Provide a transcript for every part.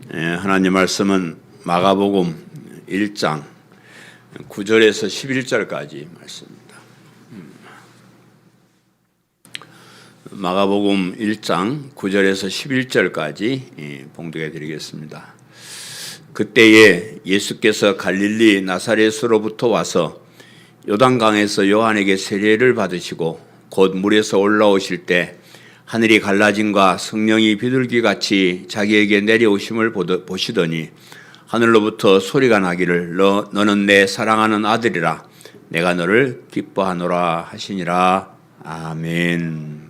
하나님 말씀은 마가복음 1장 9절에서 11절까지 말씀입니다. 마가복음 1장 9절에서 11절까지 봉독해 드리겠습니다. 그때에 예수께서 갈릴리 나사렛으로부터 와서 요단강에서 요한에게 세례를 받으시고 곧 물에서 올라오실 때 하늘이 갈라짐과 성령이 비둘기같이 자기에게 내려오심을 보시더니 하늘로부터 소리가 나기를 너는 내 사랑하는 아들이라 내가 너를 기뻐하노라 하시니라. 아멘.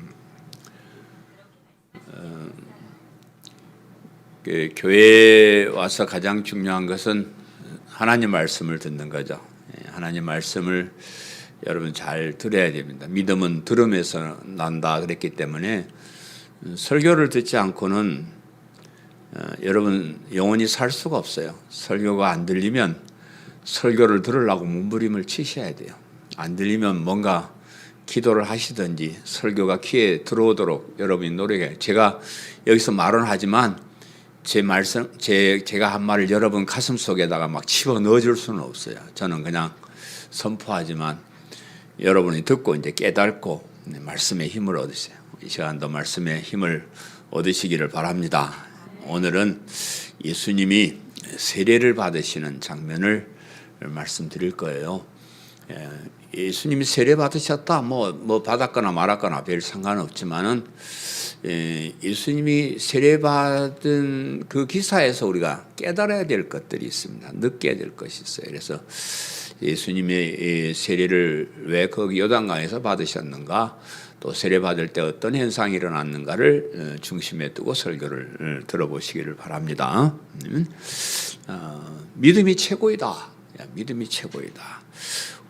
교회에 와서 가장 중요한 것은 하나님 말씀을 듣는 거죠. 하나님 말씀을 여러분 잘 들어야 됩니다. 믿음은 들음에서 난다 그랬기 때문에 설교를 듣지 않고는 여러분 영원히 살 수가 없어요. 설교가 안 들리면 설교를 들으려고 몸부림을 치셔야 돼요. 안 들리면 뭔가 기도를 하시든지 설교가 귀에 들어오도록 여러분이 노력해요. 제가 여기서 말은 하지만 제 말씀, 제가 한 말을 여러분 가슴 속에다가 막 집어 넣어줄 수는 없어요. 저는 그냥 선포하지만 여러분이 듣고 이제 깨닫고 말씀의 힘을 얻으세요. 이 시간도 말씀의 힘을 얻으시기를 바랍니다. 오늘은 예수님이 세례를 받으시는 장면을 말씀드릴 거예요. 예수님이 세례 받으셨다, 뭐 받았거나 말았거나 별 상관없지만은 예수님이 세례 받은 그 기사에서 우리가 깨달아야 될 것들이 있습니다. 느껴야 될 것이 있어요. 그래서 예수님의 세례를 왜 거기 요단강에서 받으셨는가, 또 세례 받을 때 어떤 현상이 일어났는가를 중심에 두고 설교를 들어보시기를 바랍니다. 믿음이 최고이다. 믿음이 최고이다.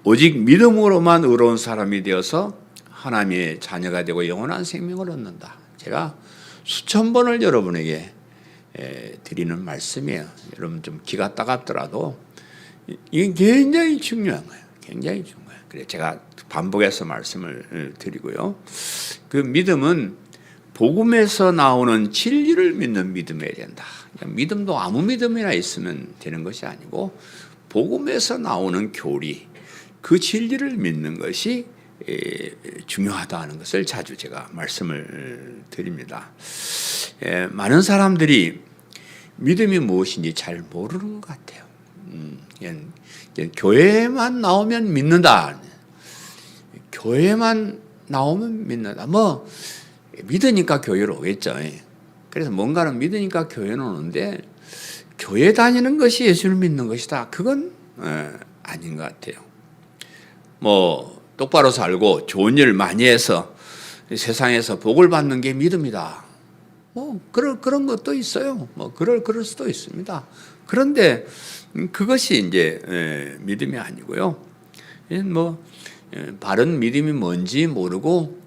오직 믿음으로만 의로운 사람이 되어서 하나님의 자녀가 되고 영원한 생명을 얻는다. 제가 수천 번을 여러분에게 드리는 말씀이에요. 여러분 좀 기가 따갑더라도 이게 굉장히 중요한 거예요. 굉장히 중요해요. 그래서 제가 반복해서 말씀을 드리고요. 그 믿음은 복음에서 나오는 진리를 믿는 믿음이어야 된다. 믿음도 아무 믿음이나 있으면 되는 것이 아니고 복음에서 나오는 교리, 그 진리를 믿는 것이 중요하다는 것을 자주 제가 말씀을 드립니다. 많은 사람들이 믿음이 무엇인지 잘 모르는 것 같아요. 교회만 나오면 믿는다. 교회만 나오면 믿는다. 믿으니까 교회로 오겠죠. 그래서 뭔가는 믿으니까 교회는 오는데 교회 다니는 것이 예수를 믿는 것이다. 그건 아닌 것 같아요. 똑바로 살고 좋은 일 많이 해서 세상에서 복을 받는 게 믿음이다. 그런 것도 있어요. 그럴 수도 있습니다. 그런데 그것이 이제 믿음이 아니고요. 바른 믿음이 뭔지 모르고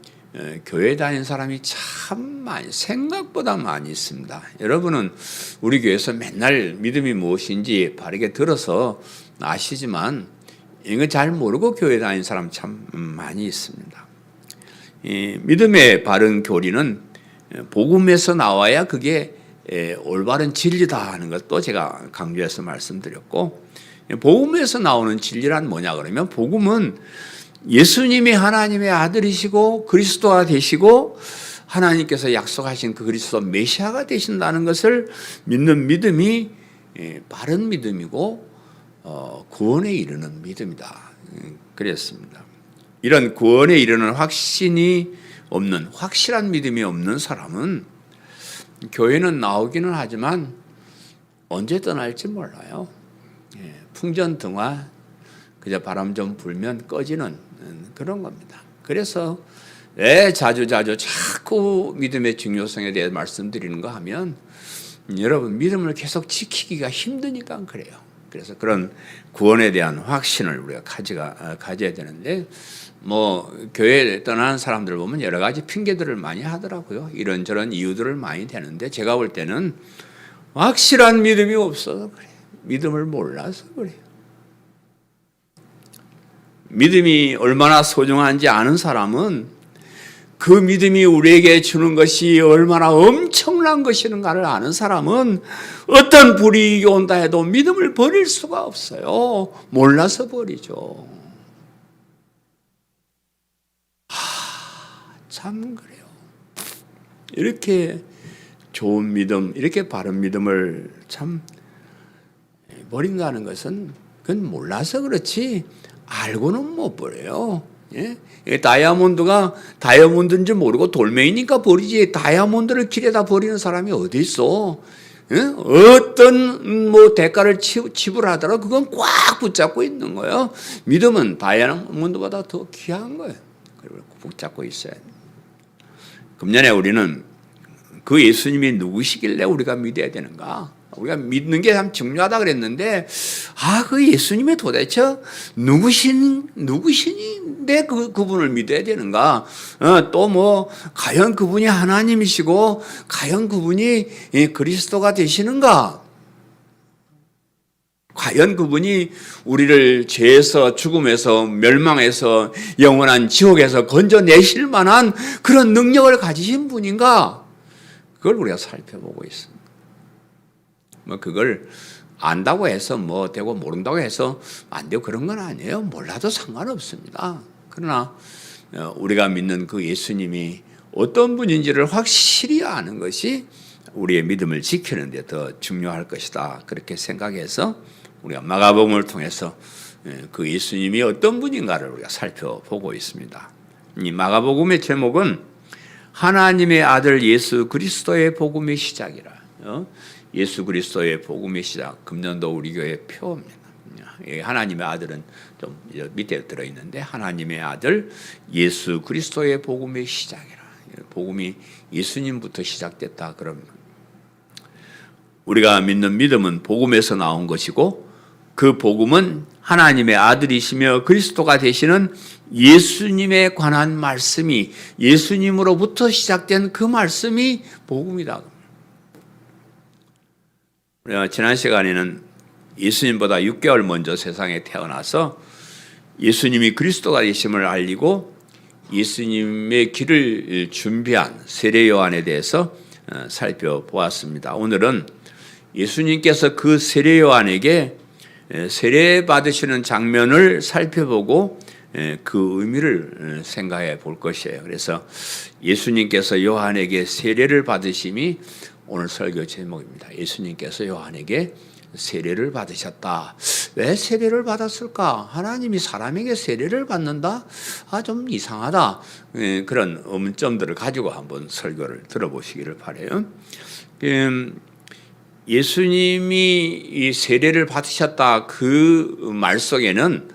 교회 다니는 사람이 참 생각보다 많이 있습니다. 여러분은 우리 교회에서 맨날 믿음이 무엇인지 바르게 들어서 아시지만 이거 잘 모르고 교회 다니는 사람 참 많이 있습니다. 이 믿음의 바른 교리는 복음에서 나와야 그게 올바른 진리다 하는 것도 제가 강조해서 말씀드렸고, 복음에서 나오는 진리란 뭐냐 그러면 복음은 예수님이 하나님의 아들이시고 그리스도가 되시고 하나님께서 약속하신 그 그리스도 메시아가 되신다는 것을 믿는 믿음이 바른 믿음이고 구원에 이르는 믿음이다. 그랬습니다. 이런 구원에 이르는 확신이 없는, 확실한 믿음이 없는 사람은 교회는 나오기는 하지만 언제 떠날지 몰라요. 풍전등화, 그저 바람 좀 불면 꺼지는 그런 겁니다. 그래서 왜 자주 자꾸 믿음의 중요성에 대해 말씀드리는 거 하면 여러분 믿음을 계속 지키기가 힘드니까 그래요. 그래서 그런 구원에 대한 확신을 우리가 가져야 되는데, 교회에 떠나는 사람들 보면 여러 가지 핑계들을 많이 하더라고요. 이런저런 이유들을 많이 대는데 제가 볼 때는 확실한 믿음이 없어서 그래요. 믿음을 몰라서 그래요. 믿음이 얼마나 소중한지 아는 사람은 그 믿음이 우리에게 주는 것이 얼마나 엄청난 것인가를 아는 사람은 어떤 불이익이 온다 해도 믿음을 버릴 수가 없어요. 몰라서 버리죠. 참 그래요. 이렇게 좋은 믿음, 이렇게 바른 믿음을 참 버린다는 것은 그건 몰라서 그렇지 알고는 못 버려요. 예? 다이아몬드가 다이아몬드인지 모르고 돌멩이니까 버리지 다이아몬드를 길에다 버리는 사람이 어디 있어? 예? 어떤 뭐 대가를 지불하더라도 그건 꽉 붙잡고 있는 거예요. 믿음은 다이아몬드보다 더 귀한 거예요. 그리고 붙잡고 있어야 돼요. 금년에 우리는 그 예수님이 누구시길래 우리가 믿어야 되는가? 우리가 믿는 게 참 중요하다 그랬는데, 그 예수님이 도대체 누구신데 그분을 믿어야 되는가? 또 뭐, 과연 그분이 하나님이시고, 과연 그분이 그리스도가 되시는가? 과연 그분이 우리를 죄에서, 죽음에서, 멸망에서, 영원한 지옥에서 건져내실 만한 그런 능력을 가지신 분인가? 그걸 우리가 살펴보고 있습니다. 뭐 그걸 안다고 해서 뭐 되고 모른다고 해서 안 되고 그런 건 아니에요. 몰라도 상관없습니다. 그러나 우리가 믿는 그 예수님이 어떤 분인지를 확실히 아는 것이 우리의 믿음을 지키는 데 더 중요할 것이다. 그렇게 생각해서 우리가 마가복음을 통해서 그 예수님이 어떤 분인가를 우리가 살펴보고 있습니다. 이 마가복음의 제목은 하나님의 아들 예수 그리스도의 복음의 시작이라. 예수 그리스도의 복음의 시작. 금년도 우리 교회 표입니다. 하나님의 아들은 좀 밑에 들어있는데 하나님의 아들 예수 그리스도의 복음의 시작이라. 복음이 예수님부터 시작됐다. 그러면 우리가 믿는 믿음은 복음에서 나온 것이고 그 복음은 하나님의 아들이시며 그리스도가 되시는 예수님에 관한 말씀이 예수님으로부터 시작된 그 말씀이 복음이다. 우리가 지난 시간에는 예수님보다 6개월 먼저 세상에 태어나서 예수님이 그리스도가 되심을 알리고 예수님의 길을 준비한 세례 요한에 대해서 살펴보았습니다. 오늘은 예수님께서 그 세례 요한에게 세례 받으시는 장면을 살펴보고 그 의미를 생각해 볼 것이에요. 그래서 예수님께서 요한에게 세례를 받으심이 오늘 설교 제목입니다. 예수님께서 요한에게 세례를 받으셨다. 왜 세례를 받았을까? 하나님이 사람에게 세례를 받는다? 좀 이상하다. 그런 의문점들을 가지고 한번 설교를 들어보시기를 바라요. 예수님이 이 세례를 받으셨다 그 말 속에는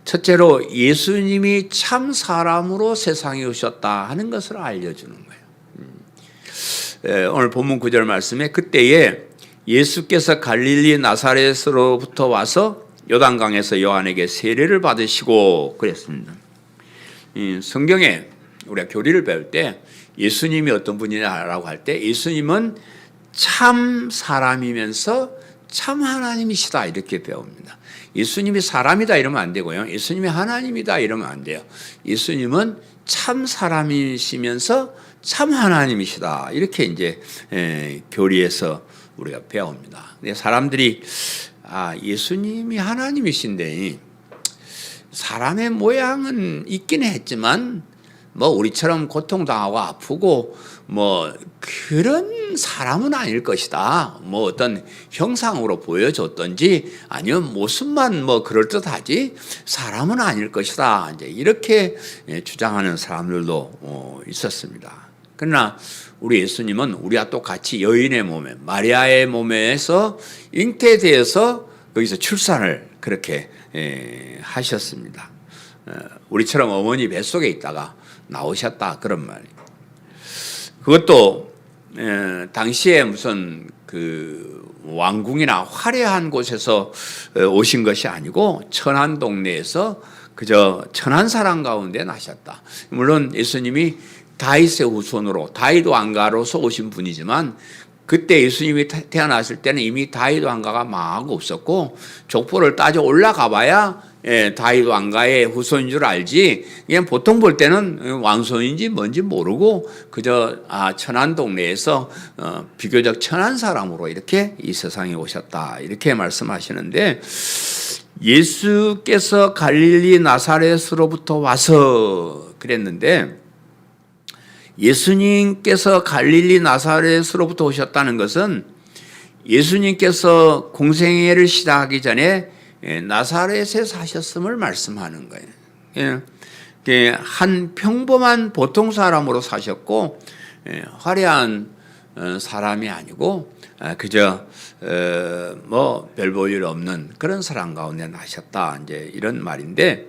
첫째로 예수님이 참 사람으로 세상에 오셨다 하는 것을 알려주는 거예요. 오늘 본문 9절 말씀에 그때에 예수께서 갈릴리 나사렛으로부터 와서 요단강에서 요한에게 세례를 받으시고 그랬습니다. 성경에 우리가 교리를 배울 때 예수님이 어떤 분이냐라고 할 때 예수님은 참 사람이면서 참 하나님이시다 이렇게 배웁니다. 예수님이 사람이다 이러면 안 되고요. 예수님이 하나님이다 이러면 안 돼요. 예수님은 참 사람이시면서 참 하나님이시다 이렇게 이제 교리에서 우리가 배웁니다. 근데 사람들이 예수님이 하나님이신데 사람의 모양은 있긴 했지만 뭐 우리처럼 고통당하고 아프고 뭐 그런 사람은 아닐 것이다. 뭐 어떤 형상으로 보여줬던지 아니면 모습만 뭐 그럴듯하지 사람은 아닐 것이다. 이제 이렇게 주장하는 사람들도 있었습니다. 그러나 우리 예수님은 우리와 똑같이 여인의 몸에 마리아의 몸에서 잉태되어서 거기서 출산을 그렇게 하셨습니다. 우리처럼 어머니 뱃속에 있다가 나오셨다 그런 말입니다. 그것도 당시에 무슨 그 왕궁이나 화려한 곳에서 오신 것이 아니고 천한 동네에서 그저 천한 사람 가운데 나셨다. 물론 예수님이 다윗의 후손으로 다윗 왕가로서 오신 분이지만 그때 예수님이 태어났을 때는 이미 다윗 왕가가 망하고 없었고 족보를 따져 올라가 봐야 다윗 왕가의 후손인 줄 알지, 그냥 보통 볼 때는 왕손인지 뭔지 모르고 그저 천한 동네에서 비교적 천한 사람으로 이렇게 이 세상에 오셨다, 이렇게 말씀하시는데, 예수께서 갈릴리 나사렛으로부터 와서 그랬는데, 예수님께서 갈릴리 나사렛으로부터 오셨다는 것은 예수님께서 공생애를 시작하기 전에 나사렛에 사셨음을 말씀하는 거예요. 한 평범한 보통 사람으로 사셨고 화려한 사람이 아니고 그저 뭐 별 볼 일 없는 그런 사람 가운데 나셨다, 이제 이런 말인데,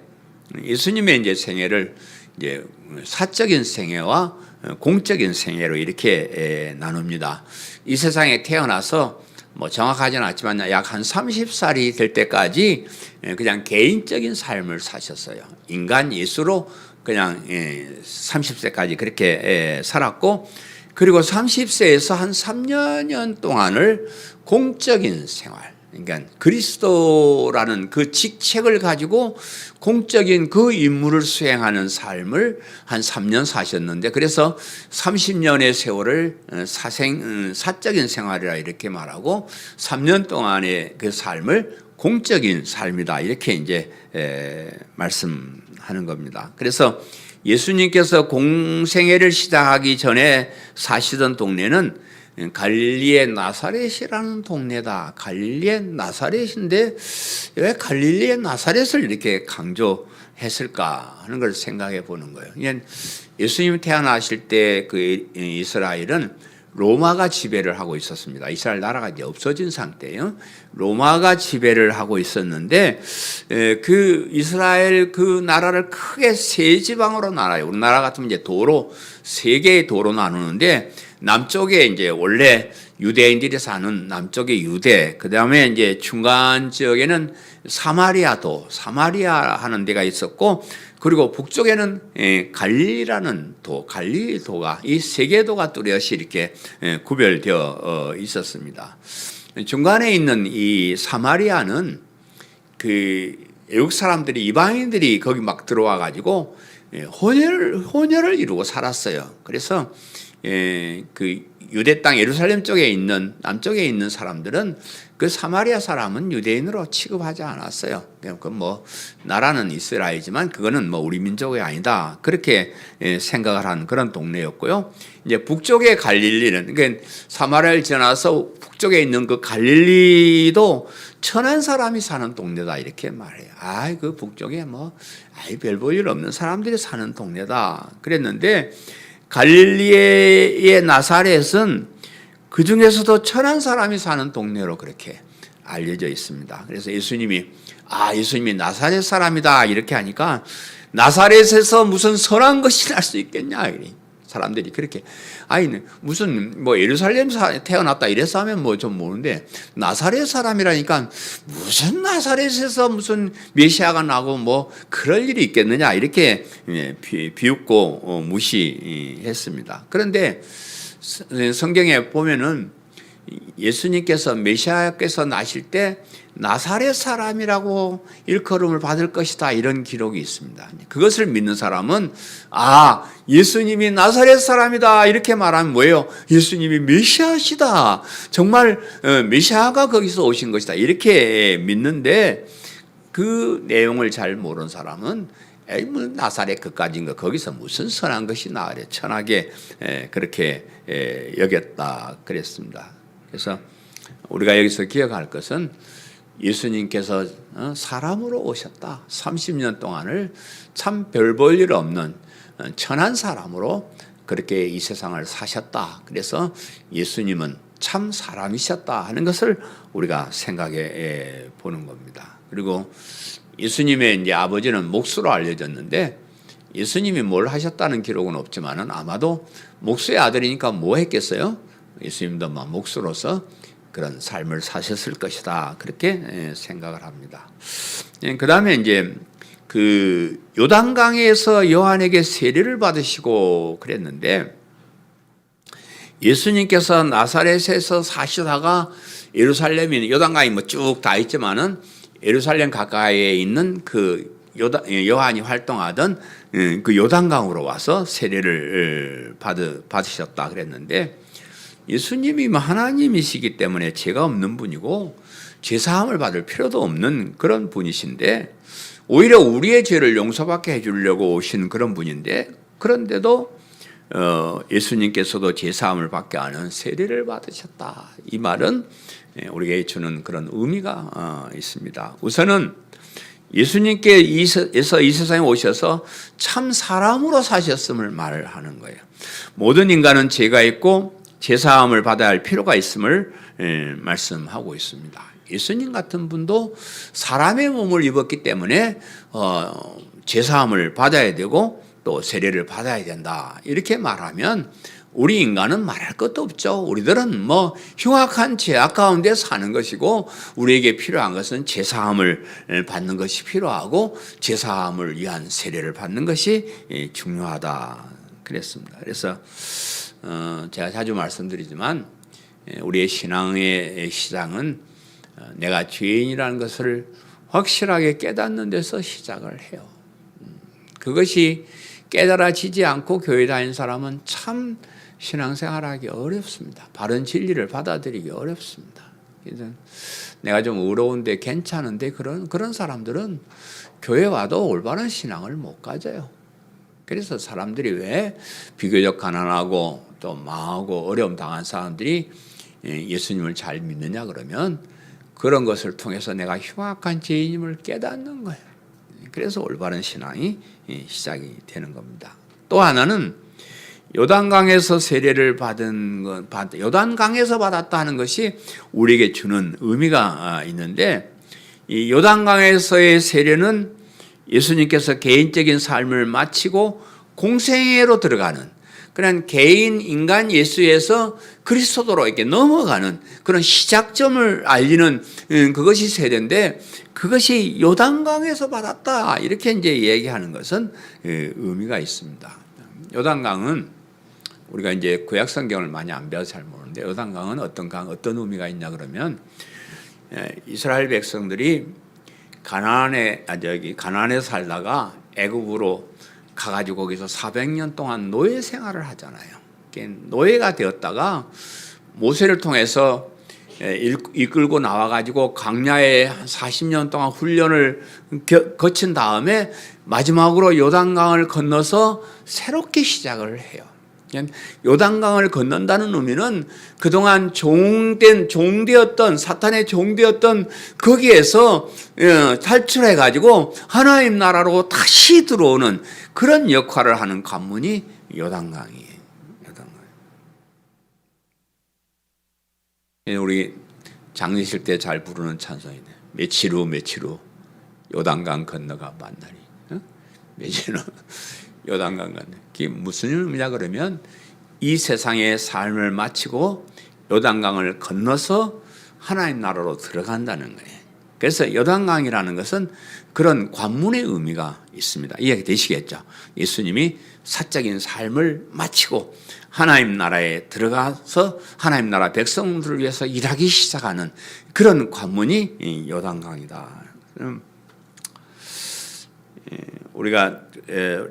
예수님의 이제 생애를 이제 사적인 생애와 공적인 생애로 이렇게 나눕니다. 이 세상에 태어나서 뭐 정확하지는 않지만 약 한 30살이 될 때까지 그냥 개인적인 삶을 사셨어요. 인간 예수로 그냥 30세까지 그렇게 살았고, 그리고 30세에서 한 3년 동안을 공적인 생활, 그러니까 그리스도라는 그 직책을 가지고 공적인 그 임무를 수행하는 삶을 한 3년 사셨는데, 그래서 30년의 세월을 사적인 생활이라 이렇게 말하고 3년 동안의 그 삶을 공적인 삶이다, 이렇게 이제 말씀하는 겁니다. 그래서 예수님께서 공생애를 시작하기 전에 사시던 동네는 갈릴리의 나사렛이라는 동네다. 갈릴리의 나사렛인데 왜 갈릴리의 나사렛을 이렇게 강조했을까 하는 걸 생각해 보는 거예요. 예수님이 태어나실 때 그 이스라엘은 로마가 지배를 하고 있었습니다. 이스라엘 나라가 이제 없어진 상태예요. 로마가 지배를 하고 있었는데 그 이스라엘 그 나라를 크게 세 지방으로 나눠요. 우리나라 같으면 이제 도로 세 개의 도로 나누는데, 남쪽에 이제 원래 유대인들이 사는 남쪽의 유대, 그 다음에 이제 중간 지역에는 사마리아도, 사마리아 하는 데가 있었고, 그리고 북쪽에는 갈릴리라는 도, 갈릴리도가, 이 세 개 도가 뚜렷이 이렇게 구별되어 있었습니다. 중간에 있는 이 사마리아는 그 외국 사람들이, 이방인들이 거기 막 들어와 가지고 혼혈을 이루고 살았어요. 그래서 그 유대 땅 예루살렘 쪽에 있는, 남쪽에 있는 사람들은 그 사마리아 사람은 유대인으로 취급하지 않았어요. 그 뭐 나라는 이스라엘이지만 그거는 뭐 우리 민족이 아니다, 그렇게 생각을 한 그런 동네였고요. 이제 북쪽의 갈릴리는, 그러니까 사마리아를 지나서 북쪽에 있는 그 갈릴리도 천한 사람이 사는 동네다, 이렇게 말해요. 그 북쪽에 뭐 별 볼 일 없는 사람들이 사는 동네다 그랬는데, 갈릴리의 나사렛은 그 중에서도 천한 사람이 사는 동네로 그렇게 알려져 있습니다. 그래서 예수님이 나사렛 사람이다 이렇게 하니까, 나사렛에서 무슨 선한 것이 날 수 있겠냐, 사람들이 그렇게, 무슨 뭐 예루살렘 태어났다 이래서 하면 뭐 좀 모르는데, 나사렛 사람이라니까 무슨 나사렛에서 무슨 메시아가 나고 뭐 그럴 일이 있겠느냐, 이렇게 비웃고 무시했습니다. 그런데 성경에 보면은 예수님께서, 메시아께서 나실 때 나사렛 사람이라고 일컬음을 받을 것이다, 이런 기록이 있습니다. 그것을 믿는 사람은 예수님이 나사렛 사람이다 이렇게 말하면 뭐예요? 예수님이 메시아시다, 정말 메시아가 거기서 오신 것이다, 이렇게 믿는데, 그 내용을 잘 모르는 사람은 나사렛 그까지인가, 거기서 무슨 선한 것이 나으래, 천하게 그렇게 여겼다 그랬습니다. 그래서 우리가 여기서 기억할 것은, 예수님께서 사람으로 오셨다. 30년 동안을 참 별 볼 일 없는 천한 사람으로 그렇게 이 세상을 사셨다. 그래서 예수님은 참 사람이셨다 하는 것을 우리가 생각해 보는 겁니다. 그리고 예수님의 이제 아버지는 목수로 알려졌는데, 예수님이 뭘 하셨다는 기록은 없지만은 아마도 목수의 아들이니까 뭐 했겠어요? 예수님도 목수로서 그런 삶을 사셨을 것이다, 그렇게 생각을 합니다. 그 다음에 이제 그 요단강에서 요한에게 세례를 받으시고 그랬는데, 예수님께서 나사렛에서 사시다가 예루살렘이 요단강이 뭐 쭉 다 있지만은 예루살렘 가까이에 있는 그 요한이 활동하던 그 요단강으로 와서 세례를 받으셨다 그랬는데, 예수님이 하나님이시기 때문에 죄가 없는 분이고 죄사함을 받을 필요도 없는 그런 분이신데, 오히려 우리의 죄를 용서받게 해주려고 오신 그런 분인데, 그런데도 예수님께서도 죄사함을 받게 하는 세례를 받으셨다. 이 말은 우리에게 주는 그런 의미가 있습니다. 우선은 예수님께서 이 세상에 오셔서 참 사람으로 사셨음을 말을 하는 거예요. 모든 인간은 죄가 있고 죄사함을 받아야 할 필요가 있음을 말씀하고 있습니다. 예수님 같은 분도 사람의 몸을 입었기 때문에 죄사함을 받아야 되고 또 세례를 받아야 된다. 이렇게 말하면 우리 인간은 말할 것도 없죠. 우리들은 흉악한 죄악 가운데 사는 것이고, 우리에게 필요한 것은 죄사함을 받는 것이 필요하고 죄사함을 위한 세례를 받는 것이 중요하다 그랬습니다. 그래서 제가 자주 말씀드리지만 우리의 신앙의 시작은 내가 죄인이라는 것을 확실하게 깨닫는 데서 시작을 해요. 그것이 깨달아지지 않고 교회 다니는 사람은 참 신앙생활하기 어렵습니다. 바른 진리를 받아들이기 어렵습니다. 그래서 내가 좀 의로운데 괜찮은데 그런 사람들은 교회 와도 올바른 신앙을 못 가져요. 그래서 사람들이 왜 비교적 가난하고 또 망하고 어려움 당한 사람들이 예수님을 잘 믿느냐 그러면, 그런 것을 통해서 내가 흉악한 죄인임을 깨닫는 거예요. 그래서 올바른 신앙이 시작이 되는 겁니다. 또 하나는 요단강에서 세례를 요단강에서 받았다 하는 것이 우리에게 주는 의미가 있는데, 이 요단강에서의 세례는 예수님께서 개인적인 삶을 마치고 공생애로 들어가는, 그런 개인 인간 예수에서 그리스도로 이렇게 넘어가는 그런 시작점을 알리는 그것이 세례인데, 그것이 요단강에서 받았다 이렇게 이제 얘기하는 것은 의미가 있습니다. 요단강은 우리가 이제 구약 성경을 많이 안 배워서 잘 모르는데, 요단강은 어떤 의미가 있냐 그러면, 이스라엘 백성들이 가나안에 살다가 애굽으로 가가지고 거기서 400년 동안 노예 생활을 하잖아요. 노예가 되었다가 모세를 통해서 이끌고 나와가지고 광야에 40년 동안 훈련을 거친 다음에 마지막으로 요단강을 건너서 새롭게 시작을 해요. 요단강을 건넌다는 의미는 그동안 종되었던 사탄의 종되었던 거기에서 탈출해가지고 하나님 나라로 다시 들어오는 그런 역할을 하는 관문이 요단강이에요. 우리 장례식 때 잘 부르는 찬송이네. 며칠 후 요단강 건너가 만나리. 며칠 후 요단강 건너. 그게 무슨 의미냐 그러면, 이 세상의 삶을 마치고 요단강을 건너서 하나님 나라로 들어간다는 거예요. 그래서 요단강이라는 것은 그런 관문의 의미가 있습니다. 이해가 되시겠죠? 예수님이 사적인 삶을 마치고 하나님 나라에 들어가서 하나님 나라 백성들을 위해서 일하기 시작하는 그런 관문이 요단강이다. 우리가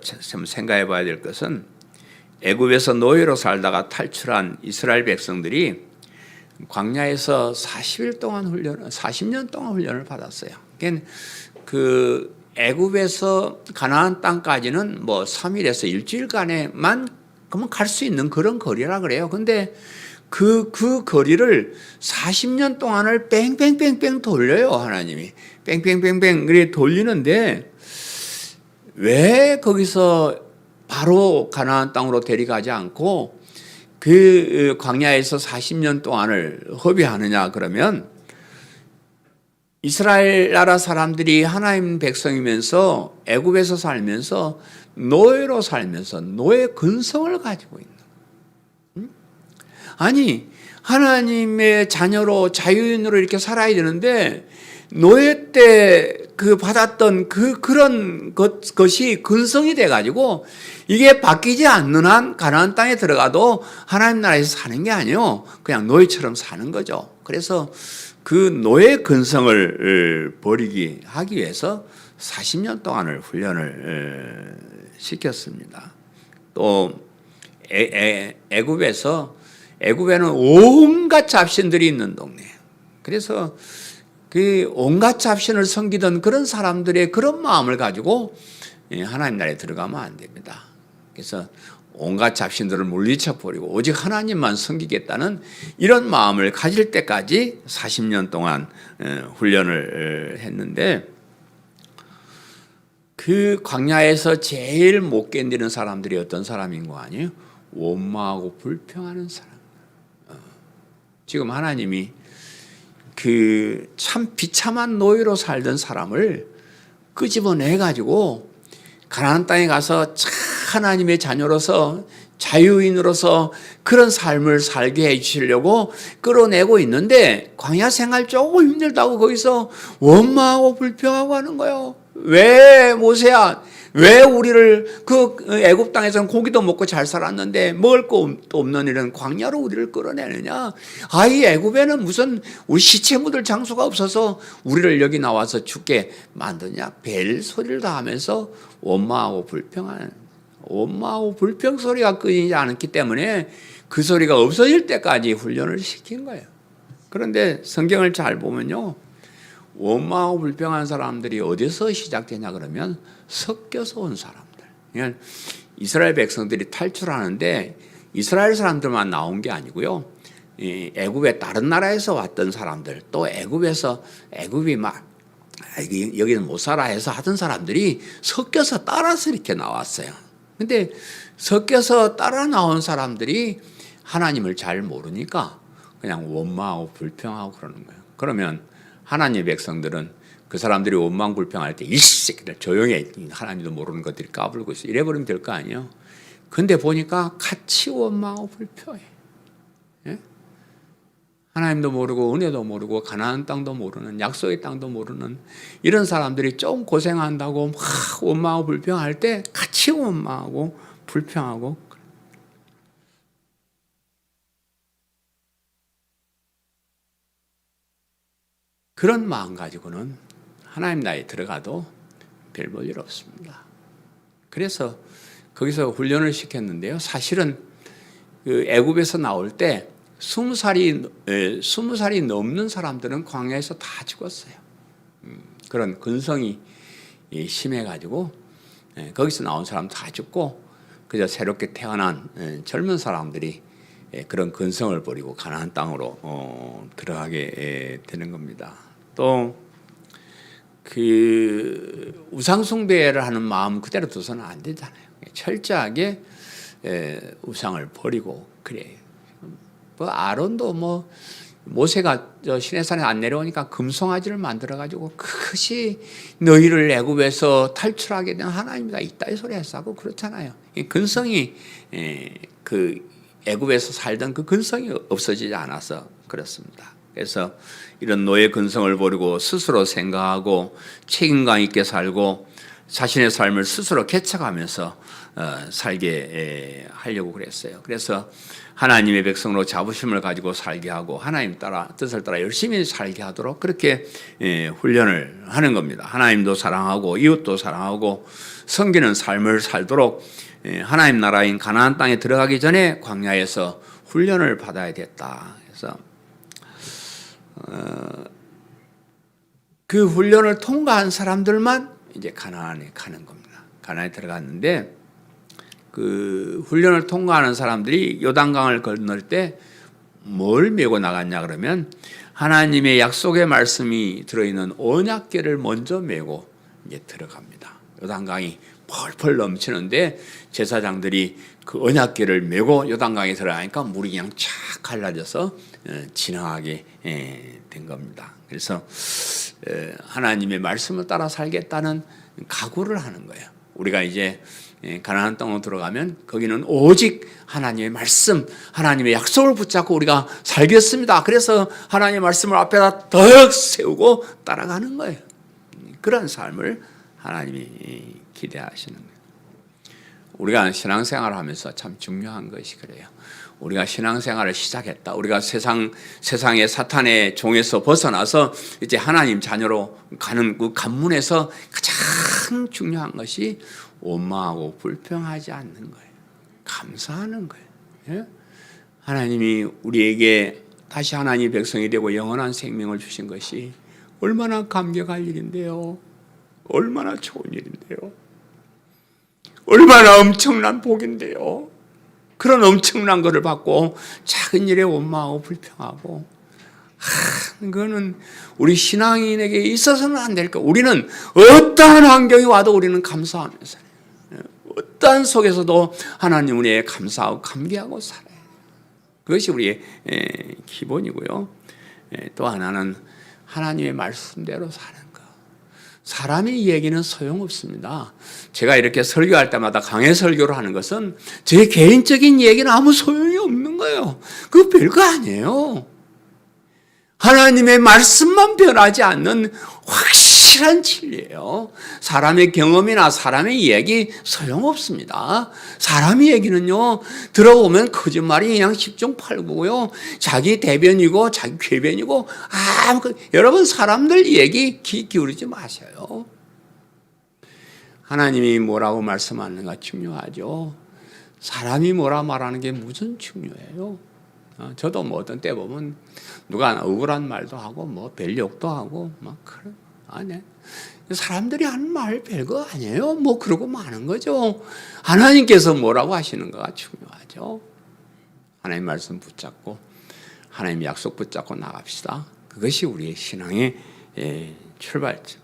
참 생각해 봐야 될 것은, 애굽에서 노예로 살다가 탈출한 이스라엘 백성들이 광야에서 40년 동안 훈련을 받았어요. 그러니까 그 애굽에서 가나안 땅까지는 3일에서 일주일간에만 그러면 갈 수 있는 그런 거리라 그래요. 근데 그 거리를 40년 동안을 뺑뺑뺑뺑 돌려요. 하나님이 뺑뺑뺑뺑 그래 돌리는데, 왜 거기서 바로 가나안 땅으로 데려가지 않고 그 광야에서 40년 동안을 허비하느냐 그러면, 이스라엘 나라 사람들이 하나님 백성이면서 애굽에서 살면서 노예로 살면서 노예 근성을 가지고 있는, 아니 하나님의 자녀로 자유인으로 이렇게 살아야 되는데 노예 때 그 받았던 그런 것이 근성이 돼가지고 이게 바뀌지 않는 한 가나안 땅에 들어가도 하나님 나라에서 사는 게 아니에요. 그냥 노예처럼 사는 거죠. 그래서 그 노예 근성을 버리기 하기 위해서 40년 동안을 훈련을 시켰습니다. 또 애굽에는 온갖 잡신들이 있는 동네예요. 그래서 그 온갖 잡신을 섬기던 그런 사람들의 그런 마음을 가지고 하나님 나라에 들어가면 안 됩니다. 그래서 온갖 잡신들을 물리쳐 버리고 오직 하나님만 섬기겠다는 이런 마음을 가질 때까지 40년 동안 훈련을 했는데, 그 광야에서 제일 못 견디는 사람들이 어떤 사람인 거 아니에요? 원망하고 불평하는 사람. 지금 하나님이 그 참 비참한 노예로 살던 사람을 끄집어내 가지고 가나안 땅에 가서 하나님의 자녀로서 자유인으로서 그런 삶을 살게 해주시려고 끌어내고 있는데, 광야 생활 조금 힘들다고 거기서 원망하고 불평하고 하는 거예요. 왜 모세야, 왜 우리를 그 애굽 땅에서는 고기도 먹고 잘 살았는데 먹을 것도 없는 이런 광야로 우리를 끌어내느냐? 이 애굽에는 무슨 우리 시체 묻을 장소가 없어서 우리를 여기 나와서 죽게 만드냐? 벨 소리를 다 하면서 원망하고 불평 소리가 끊이지 않았기 때문에 그 소리가 없어질 때까지 훈련을 시킨 거예요. 그런데 성경을 잘 보면요, 원망하고 불평한 사람들이 어디서 시작되냐 그러면 섞여서 온 사람들. 그러니까 이스라엘 백성들이 탈출하는데 이스라엘 사람들만 나온 게 아니고요, 애굽의 다른 나라에서 왔던 사람들, 또 애굽이 막 여기는 못 살아 해서 하던 사람들이 섞여서 따라서 이렇게 나왔어요. 근데 섞여서 따라 나온 사람들이 하나님을 잘 모르니까 그냥 원망하고 불평하고 그러는 거예요. 그러면 하나님의 백성들은 그 사람들이 원망 불평할 때 이씨 새끼들 조용히 해, 하나님도 모르는 것들이 까불고 있어, 이래버리면 될 거 아니에요. 근데 보니까 같이 원망하고 불평해. 예? 하나님도 모르고 은혜도 모르고 가나안 땅도 모르는, 약속의 땅도 모르는 이런 사람들이 좀 고생한다고 막 원망하고 불평할 때 같이 원망하고 불평하고. 그런 마음 가지고는 하나님 나라에 들어가도 별 볼 일 없습니다. 그래서 거기서 훈련을 시켰는데요, 사실은 그 애굽에서 나올 때 20살이 넘는 사람들은 광야에서 다 죽었어요. 그런 근성이 심해가지고 거기서 나온 사람 다 죽고 그저 새롭게 태어난 젊은 사람들이 그런 근성을 버리고 가나안 땅으로 들어가게 되는 겁니다. 또 그 우상 숭배를 하는 마음 그대로 둬서는 안 되잖아요. 철저하게 우상을 버리고 그래. 아론도 모세가 시내산에 안 내려오니까 금송아지를 만들어 가지고 그것이 너희를 애굽에서 탈출하게 된 하나님이다 이따위 소리 했어 그렇잖아요. 근성이 그 애굽에서 살던 그 근성이 없어지지 않아서 그렇습니다. 그래서 이런 노예 근성을 버리고 스스로 생각하고 책임감 있게 살고 자신의 삶을 스스로 개척하면서 살게 하려고 그랬어요. 그래서 하나님의 백성으로 자부심을 가지고 살게 하고 하나님 뜻을 따라 열심히 살게 하도록 그렇게 훈련을 하는 겁니다. 하나님도 사랑하고 이웃도 사랑하고 섬기는 삶을 살도록 하나님 나라인 가나안 땅에 들어가기 전에 광야에서 훈련을 받아야 됐다. 그래서 그 훈련을 통과한 사람들만 이제 가나안에 가는 겁니다. 가나안에 들어갔는데 그 훈련을 통과하는 사람들이 요단강을 건널 때 뭘 메고 나갔냐 그러면 하나님의 약속의 말씀이 들어있는 언약궤를 먼저 메고 이제 들어갑니다. 요단강이 펄펄 넘치는데 제사장들이 그 언약궤를 메고 요단강에 들어가니까 물이 그냥 쫙 갈라져서 지나가게 된 겁니다. 그래서 하나님의 말씀을 따라 살겠다는 각오를 하는 거예요. 우리가 이제 가나안 땅으로 들어가면 거기는 오직 하나님의 말씀, 하나님의 약속을 붙잡고 우리가 살겠습니다. 그래서 하나님의 말씀을 앞에다 더 세우고 따라가는 거예요. 그런 삶을 하나님이 기대하시는 거예요. 우리가 신앙생활을 하면서 참 중요한 것이 그래요. 우리가 신앙생활을 시작했다. 우리가 세상의 사탄의 종에서 벗어나서 이제 하나님 자녀로 가는 그 관문에서 가장 중요한 것이 원망하고 불평하지 않는 거예요. 감사하는 거예요. 예? 하나님이 우리에게 다시 하나님의 백성이 되고 영원한 생명을 주신 것이 얼마나 감격할 일인데요. 얼마나 좋은 일인데요. 얼마나 엄청난 복인데요. 그런 엄청난 것을 받고 작은 일에 원망하고 불평하고, 그거는 우리 신앙인에게 있어서는 안 될 거예요. 우리는 어떠한 환경이 와도 우리는 감사하면서 살아요. 어떠한 속에서도 하나님 우리에 감사하고 감개하고 살아요. 그것이 우리의 기본이고요. 또 하나는 하나님의 말씀대로 사는 것. 사람의 얘기는 소용없습니다. 제가 이렇게 설교할 때마다 강해 설교를 하는 것은 제 개인적인 얘기는 아무 소용이 없는 거예요. 그거 별거 아니에요. 하나님의 말씀만 변하지 않는 확실한 진리예요. 사람의 경험이나 사람의 이야기 소용없습니다. 사람의 얘기는요, 들어보면 거짓말이 그냥 10중 8구고요. 자기 대변이고 자기 궤변이고, 여러분 사람들 얘기 귀 기울이지 마세요. 하나님이 뭐라고 말씀하는가 중요하죠. 사람이 뭐라 말하는 게 무슨 중요해요. 저도 뭐 어떤 때 보면 누가 억울한 말도 하고 뭐 별욕도 하고 막 그런, 아니 사람들이 하는 말 별거 아니에요. 뭐 그러고 마는 거죠. 하나님께서 뭐라고 하시는가가 중요하죠. 하나님 말씀 붙잡고 하나님 약속 붙잡고 나갑시다. 그것이 우리의 신앙의 출발점.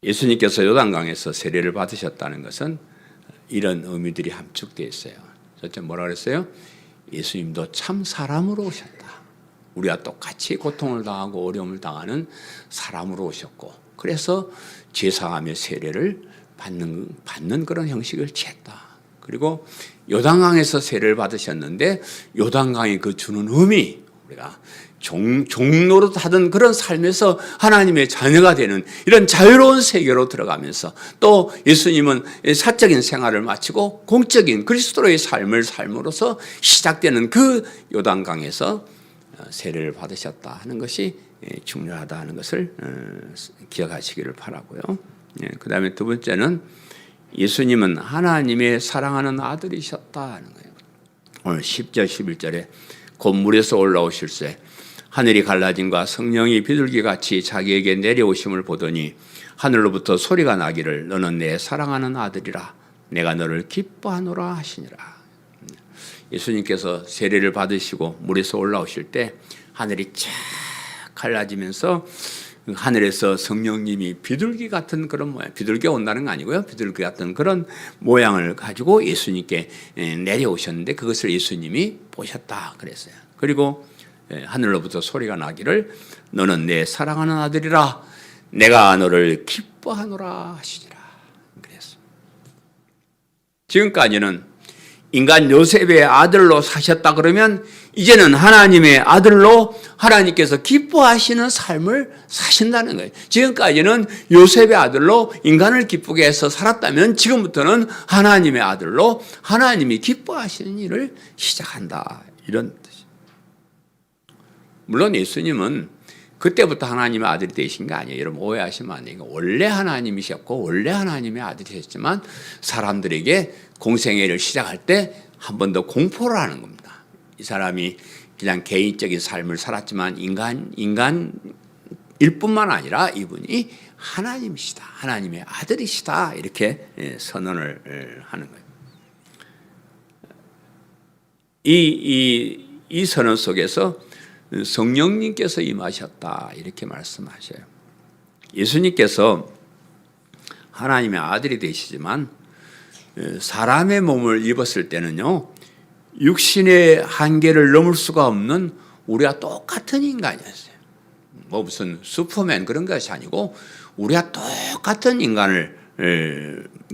예수님께서 요단강에서 세례를 받으셨다는 것은 이런 의미들이 함축되어 있어요. 첫째 뭐라 그랬어요? 예수님도 참 사람으로 오셨다. 우리와 똑같이 고통을 당하고 어려움을 당하는 사람으로 오셨고, 그래서 제사하며 세례를 받는 그런 형식을 취했다. 그리고 요단강에서 세례를 받으셨는데 요단강이 그 주는 의미, 우리가 종로릇 하던 그런 삶에서 하나님의 자녀가 되는 이런 자유로운 세계로 들어가면서, 또 예수님은 사적인 생활을 마치고 공적인 그리스도로의 삶을 삶으로써 시작되는 그 요단강에서 세례를 받으셨다 하는 것이 중요하다 하는 것을 기억하시기를 바라고요. 그 다음에 두 번째는 예수님은 하나님의 사랑하는 아들이셨다 하는 거예요. 오늘 10절 11절에 곧 물에서 올라오실새 하늘이 갈라짐과 성령이 비둘기같이 자기에게 내려오심을 보더니 하늘로부터 소리가 나기를 너는 내 사랑하는 아들이라 내가 너를 기뻐하노라 하시니라. 예수님께서 세례를 받으시고 물에서 올라오실 때 하늘이 쫙 갈라지면서 하늘에서 성령님이 비둘기 같은 그런 모양, 비둘기가 온다는 거 아니고요, 비둘기 같은 그런 모양을 가지고 예수님께 내려오셨는데 그것을 예수님이 보셨다 그랬어요. 그리고 하늘로부터 소리가 나기를 너는 내 사랑하는 아들이라 내가 너를 기뻐하노라 하시니라 그랬어요. 지금까지는 인간 요셉의 아들로 사셨다 그러면 이제는 하나님의 아들로 하나님께서 기뻐하시는 삶을 사신다는 거예요. 지금까지는 요셉의 아들로 인간을 기쁘게 해서 살았다면 지금부터는 하나님의 아들로 하나님이 기뻐하시는 일을 시작한다, 이런 뜻이에요. 물론 예수님은 그때부터 하나님의 아들이 되신 게 아니에요. 여러분 오해하시면 안 돼요. 원래 하나님이셨고 원래 하나님의 아들이셨지만 사람들에게 공생애를 시작할 때 한 번 더 공포를 하는 겁니다. 이 사람이 그냥 개인적인 삶을 살았지만 인간일 뿐만 아니라 이분이 하나님이시다, 하나님의 아들이시다, 이렇게 선언을 하는 거예요. 이 선언 속에서 성령님께서 임하셨다 이렇게 말씀하셔요. 예수님께서 하나님의 아들이 되시지만 사람의 몸을 입었을 때는요, 육신의 한계를 넘을 수가 없는 우리와 똑같은 인간이었어요. 뭐 무슨 슈퍼맨 그런 것이 아니고 우리와 똑같은 인간을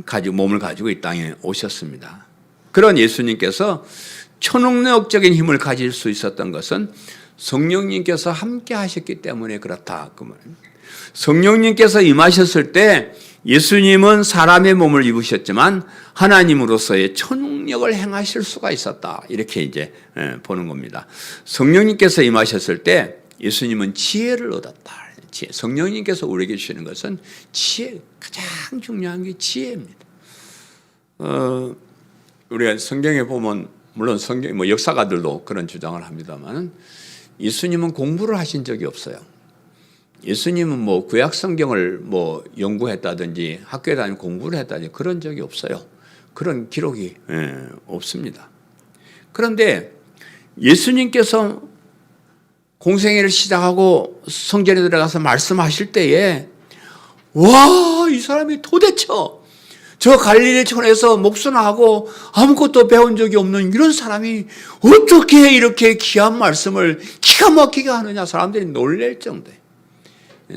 가지고 몸을 가지고 이 땅에 오셨습니다. 그런 예수님께서 초능력적인 힘을 가질 수 있었던 것은 성령님께서 함께 하셨기 때문에 그렇다. 그 말입니다. 성령님께서 임하셨을 때 예수님은 사람의 몸을 입으셨지만 하나님으로서의 초능력을 행하실 수가 있었다. 이렇게 이제 보는 겁니다. 성령님께서 임하셨을 때 예수님은 지혜를 얻었다. 성령님께서 우리에게 주시는 것은 지혜, 가장 중요한 게 지혜입니다. 우리가 성경에 보면 물론 성경 역사가들도 그런 주장을 합니다만 예수님은 공부를 하신 적이 없어요. 예수님은 구약 성경을 연구했다든지 학교에 다니며 공부를 했다든지 그런 적이 없어요. 그런 기록이 없습니다. 그런데 예수님께서 공생애를 시작하고 성전에 들어가서 말씀하실 때에 와, 이 사람이 도대체 저 갈릴리촌에서 목수나하고 아무것도 배운 적이 없는 이런 사람이 어떻게 이렇게 귀한 말씀을 기가 막히게 하느냐 사람들이 놀랄 정도예요.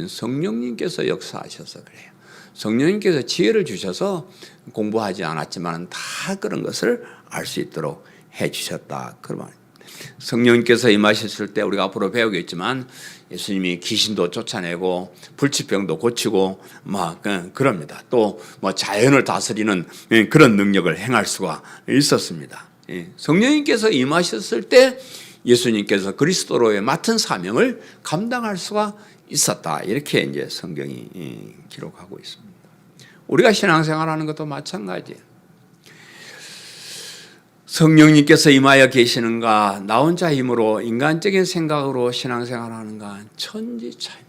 성령님께서 역사하셔서 그래요. 성령님께서 지혜를 주셔서 공부하지 않았지만 다 그런 것을 알 수 있도록 해주셨다. 그 말입니다. 성령님께서 임하셨을 때 우리가 앞으로 배우겠지만 예수님이 귀신도 쫓아내고 불치병도 고치고 그럽니다. 또 자연을 다스리는 그런 능력을 행할 수가 있었습니다. 성령님께서 임하셨을 때 예수님께서 그리스도로의 맡은 사명을 감당할 수가 있었다. 이렇게 이제 성경이 기록하고 있습니다. 우리가 신앙생활하는 것도 마찬가지예요. 성령님께서 임하여 계시는가, 나 혼자 힘으로 인간적인 생각으로 신앙생활하는가 천지차이.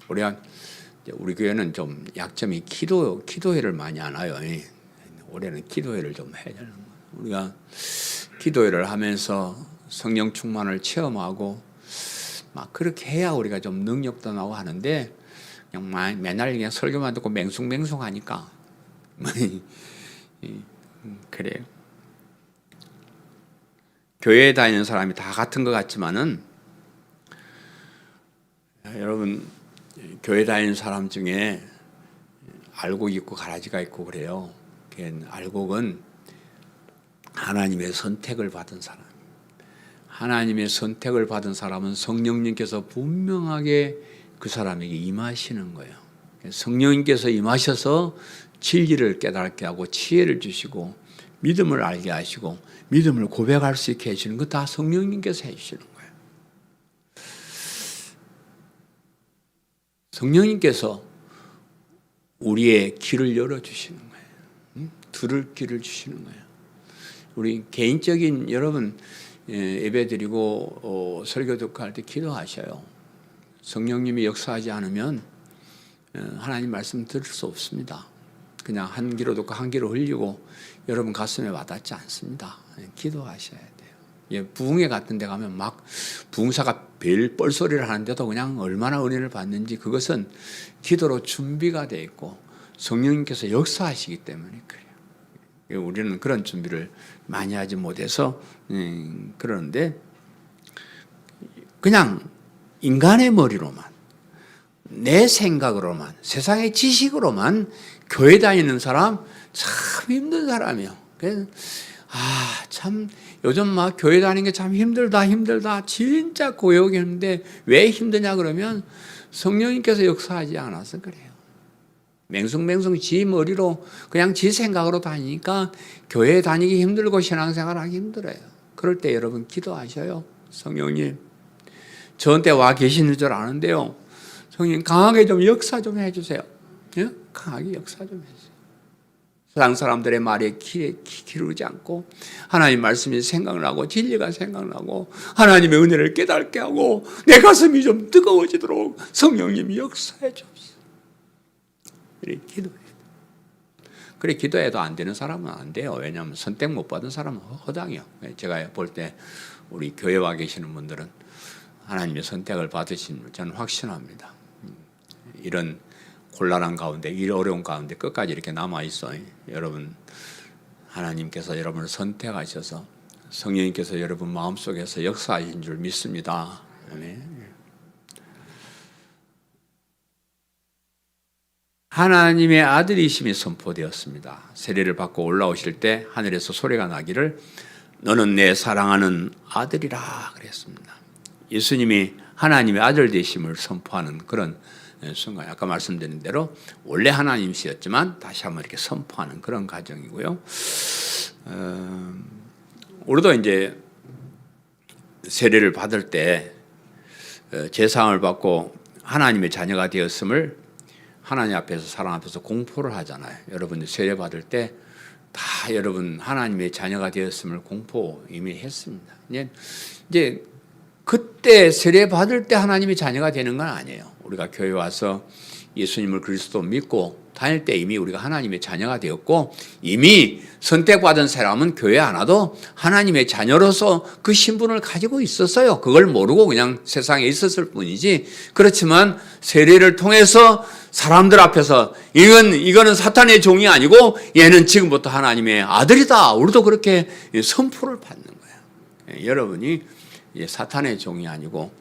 우리 교회는 좀 약점이 기도회를 많이 안 해요. 올해는 기도회를 좀 해야 되는 거예요. 우리가 기도회를 하면서 성령 충만을 체험하고 그렇게 해야 우리가 좀 능력도 나오고 하는데 그냥 맨날 그냥 설교만 듣고 맹숭맹숭하니까 그래요. 교회에 다니는 사람이 다 같은 것 같지만은 여러분 교회 다니는 사람 중에 알곡이 있고 가라지가 있고 그래요. 알곡은 하나님의 선택을 받은 사람. 하나님의 선택을 받은 사람은 성령님께서 분명하게 그 사람에게 임하시는 거예요. 성령님께서 임하셔서 진리를 깨닫게 하고 지혜를 주시고 믿음을 알게 하시고 믿음을 고백할 수 있게 해주시는 거 다 성령님께서 해주시는 거예요. 성령님께서 우리의 귀를 열어주시는 거예요. 들을 귀를 주시는 거예요. 우리 개인적인 여러분 예배 드리고 설교 듣고 할 때 기도하셔요. 성령님이 역사하지 않으면 하나님 말씀 들을 수 없습니다. 그냥 한 귀로 듣고 한 귀로 흘리고 여러분 가슴에 와닿지 않습니다. 기도하셔야 돼요. 부흥회 같은 데 가면 부흥사가 별 뻘소리를 하는데도 그냥 얼마나 은혜를 받는지 그것은 기도로 준비가 되어 있고 성령님께서 역사하시기 때문에 그래요. 우리는 그런 준비를 많이 하지 못해서 그러는데 그냥 인간의 머리로만 내 생각으로만 세상의 지식으로만 교회 다니는 사람 참 힘든 사람이에요. 그래서 참 요즘 교회 다니는 게 참 힘들다 진짜 고역이었는데 왜 힘드냐 그러면 성령님께서 역사하지 않아서 그래요. 맹숭맹숭 지 머리로 그냥 지 생각으로 다니니까 교회 다니기 힘들고 신앙생활하기 힘들어요. 그럴 때 여러분 기도하셔요. 성령님 저한테 와 계시는 줄 아는데요. 성령님 강하게 좀 역사 좀 해주세요. 강하게 역사 좀 해주세요. 세상 사람들의 말에 기르지 않고 하나님 말씀이 생각나고 진리가 생각나고 하나님의 은혜를 깨닫게 하고 내 가슴이 좀 뜨거워지도록 성령님이 역사해 주옵소서. 이렇게 기도해요. 그래 기도해도 안 되는 사람은 안 돼요. 왜냐하면 선택 못 받은 사람은 허당해요. 제가 볼 때 우리 교회 와 계시는 분들은 하나님의 선택을 받으신 줄 저는 확신합니다. 이런 곤란한 가운데, 이 어려운 가운데 끝까지 이렇게 남아 있어요. 여러분 하나님께서 여러분을 선택하셔서 성령님께서 여러분 마음속에서 역사하신 줄 믿습니다. 아멘. 하나님의 아들이심이 선포되었습니다. 세례를 받고 올라오실 때 하늘에서 소리가 나기를 너는 내 사랑하는 아들이라 그랬습니다. 예수님이 하나님의 아들 되심을 선포하는 그런 순간, 아까 말씀드린 대로 원래 하나님이셨지만 다시 한번 이렇게 선포하는 그런 과정이고요. 우리도 이제 세례를 받을 때 제사함을 받고 하나님의 자녀가 되었음을 하나님 앞에서, 사람 앞에서 공포를 하잖아요. 여러분 세례 받을 때 다 여러분 하나님의 자녀가 되었음을 공포 이미 했습니다. 이제 그때 세례 받을 때 하나님의 자녀가 되는 건 아니에요. 우리가 교회 와서 예수님을 그리스도 믿고 다닐 때 이미 우리가 하나님의 자녀가 되었고, 이미 선택받은 사람은 교회 안 와도 하나님의 자녀로서 그 신분을 가지고 있었어요. 그걸 모르고 그냥 세상에 있었을 뿐이지. 그렇지만 세례를 통해서 사람들 앞에서 이거는 사탄의 종이 아니고 얘는 지금부터 하나님의 아들이다, 우리도 그렇게 선포를 받는 거예요. 여러분이 사탄의 종이 아니고